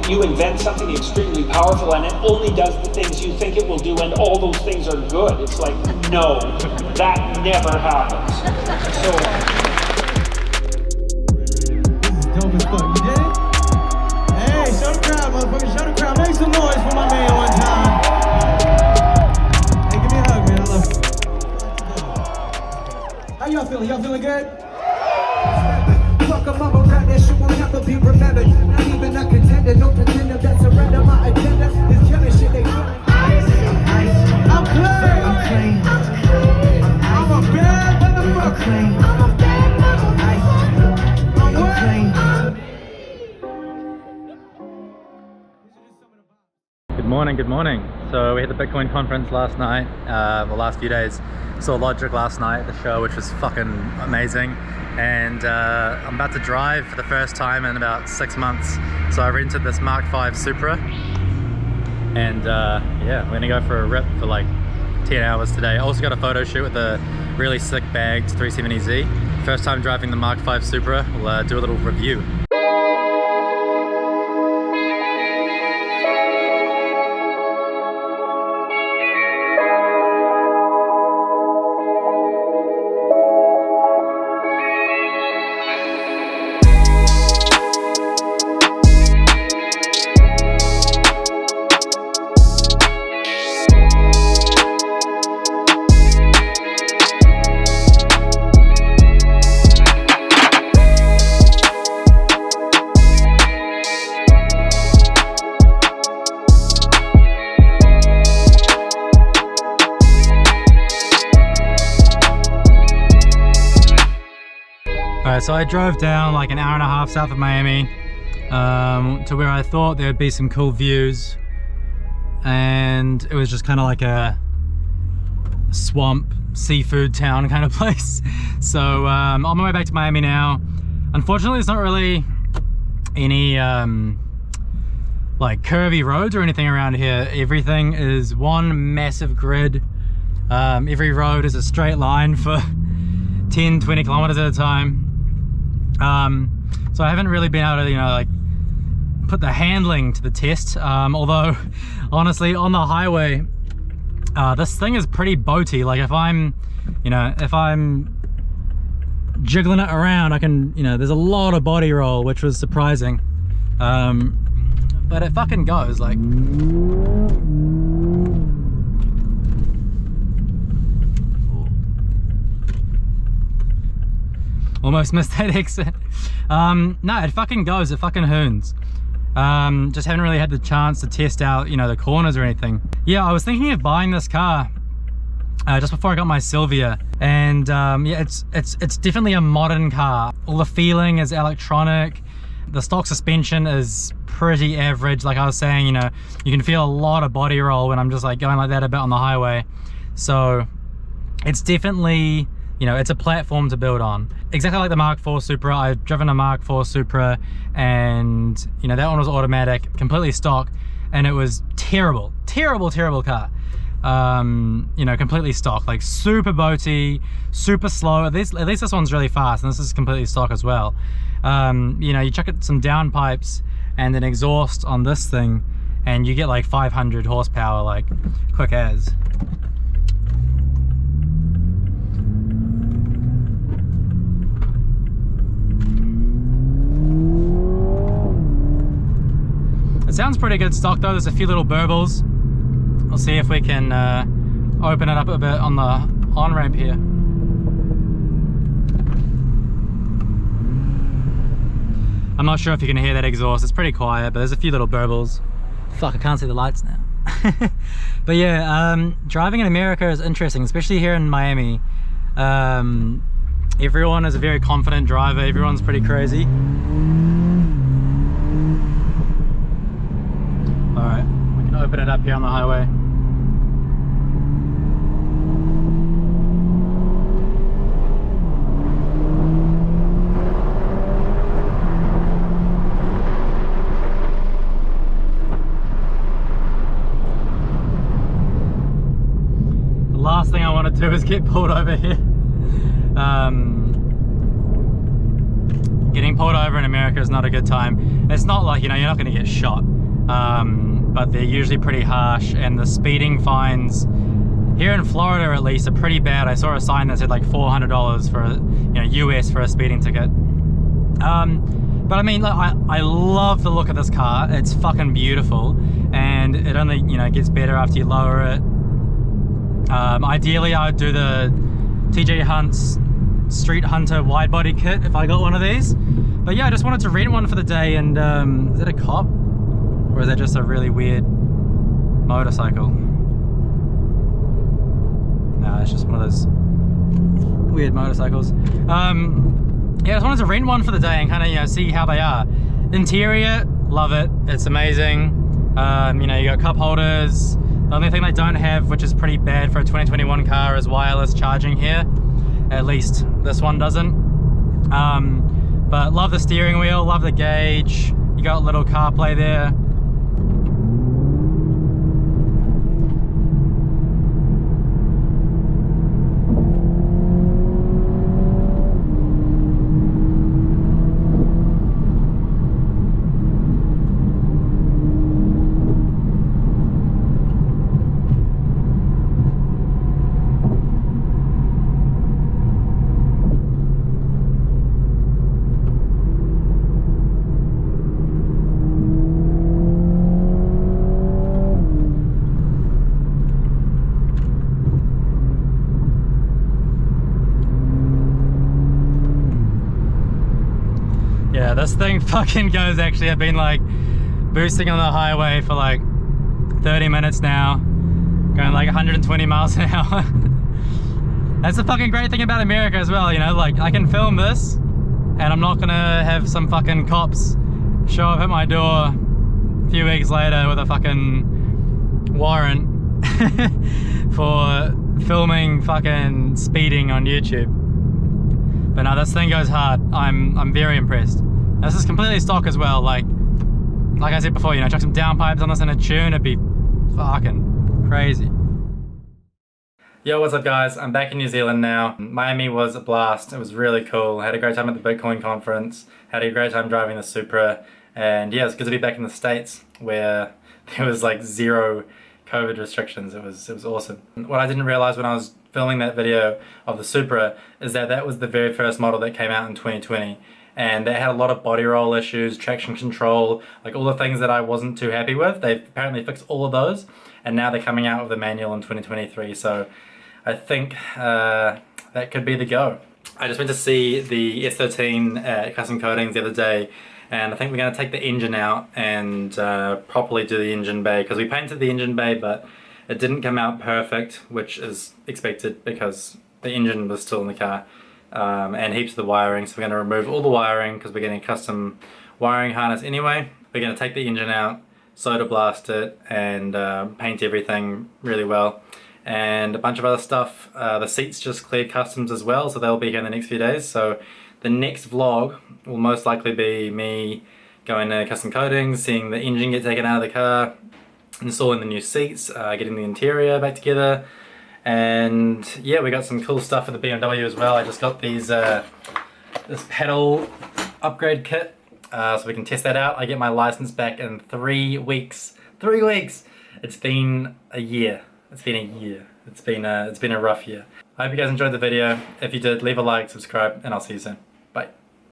you invent something extremely powerful and it only does the things you think it will do and all those things are good. It's like, no, that never happens. So... This is dope as fuck, you did it? Hey, show the crowd, motherfucker, show the crowd. Make some noise for my man one time. Hey, give me a hug, man, I love you. How y'all feeling? Y'all feeling good? Fuck a mama rap, that shit will never be remembered. Not even a contender, no pretender that surrender. My agenda is killing shit they feeling. I'm clean. I'm a bad motherfucker. I'm Good morning. So we had the Bitcoin conference last night, the last few days. Saw Logic last night at the show, which was fucking amazing. And I'm about to drive for the first time in about 6 months. So I rented this Mk5 Supra. And yeah, we're gonna go for a rip for like 10 hours today. I also got a photo shoot with a really sick bagged 370Z. First time driving the Mk5 Supra. We'll do a little review. Alright, so I drove down like an hour and a half south of Miami to where I thought there'd be some cool views, and it was just kind of like a swamp seafood town kind of place. So on my way back to Miami now. Unfortunately, there's not really any like curvy roads or anything around here. Everything is one massive grid. Every road is a straight line for 10-20 kilometers at a time. So I haven't really been able to, you know, like put the handling to the test. Although honestly, on the highway, this thing is pretty boaty. Like if I'm jiggling it around, I can, you know, there's a lot of body roll, which was surprising. But it fucking goes like. Almost missed that exit. No, it fucking goes, it fucking hoons. Just haven't really had the chance to test out, you know, the corners or anything. Yeah, I was thinking of buying this car just before I got my Sylvia, and yeah, it's definitely a modern car. All the feeling is electronic. The stock suspension is pretty average. Like I was saying, you know, you can feel a lot of body roll when I'm just like going like that a bit on the highway. So it's definitely, you know, it's a platform to build on. Exactly like the Mk4 Supra. I've driven a Mk4 Supra, and you know, that one was automatic, completely stock, and it was terrible car. You know, completely stock, like super boaty, super slow. At least this one's really fast, and this is completely stock as well. You know, you chuck it some downpipes and an exhaust on this thing, and you get like 500 horsepower, like quick as. It sounds pretty good stock though. There's a few little burbles. We'll see if we can open it up a bit on the on-ramp here. I'm not sure if you can hear that exhaust. It's pretty quiet, but there's a few little burbles. Fuck, I can't see the lights now. But yeah, driving in America is interesting, especially here in Miami. Everyone is a very confident driver. Everyone's pretty crazy. Alright, we can open it up here on the highway. The last thing I want to do is get pulled over here. Getting pulled over in America is not a good time. It's not like, you know, you're not going to get shot. but they're usually pretty harsh, and the speeding fines here in Florida at least are pretty bad. I saw a sign that said like $400 for, US for a speeding ticket. But I mean, I love the look of this car. It's fucking beautiful, and it only gets better after you lower it. Ideally, I would do the TJ Hunt's Street Hunter wide body kit if I got one of these. But yeah, I just wanted to rent one for the day. And is it a cop, or is that just a really weird motorcycle? No, it's just one of those weird motorcycles. Yeah, I just wanted to rent one for the day and kind of see how they are. Interior, love it. It's amazing. You got cup holders. The only thing they don't have, which is pretty bad for a 2021 car, is wireless charging here. At least this one doesn't. But love the steering wheel, love the gauge. You got a little CarPlay there. Yeah, this thing fucking goes. Actually, I've been like boosting on the highway for like 30 minutes now, going like 120 miles an hour. That's the fucking great thing about America as well, like I can film this and I'm not gonna have some fucking cops show up at my door a few weeks later with a fucking warrant for filming fucking speeding on YouTube. But no, this thing goes hard. I'm very impressed. This is completely stock as well. Like I said before, chuck some downpipes on this in a tune, it'd be fucking crazy. Yo, what's up guys? I'm back in New Zealand now. Miami was a blast. It was really cool. I had a great time at the Bitcoin conference. Had a great time driving the Supra. And yeah, it's good to be back in the States where there was like zero COVID restrictions. It was awesome. What I didn't realize when I was filming that video of the Supra is that that was the very first model that came out in 2020. And they had a lot of body roll issues, traction control, like all the things that I wasn't too happy with. They've apparently fixed all of those, and now they're coming out with a manual in 2023. So I think that could be the go. I just went to see the S13 at Custom Coatings the other day, and I think we're going to take the engine out and properly do the engine bay, because we painted the engine bay but it didn't come out perfect, which is expected because the engine was still in the car. And heaps of the wiring, so we're going to remove all the wiring because we're getting a custom wiring harness anyway. We're going to take the engine out, soda blast it, and paint everything really well, and a bunch of other stuff. The seats just cleared customs as well, so they'll be here in the next few days. So the next vlog will most likely be me going to Custom Coatings, seeing the engine get taken out of the car, installing the new seats, getting the interior back together. And yeah, we got some cool stuff for the BMW as well. I just got these this pedal upgrade kit, so we can test that out. I get my license back in 3 weeks. 3 weeks! It's been a year. It's been a year. It's been a rough year. I hope you guys enjoyed the video. If you did, leave a like, subscribe, and I'll see you soon.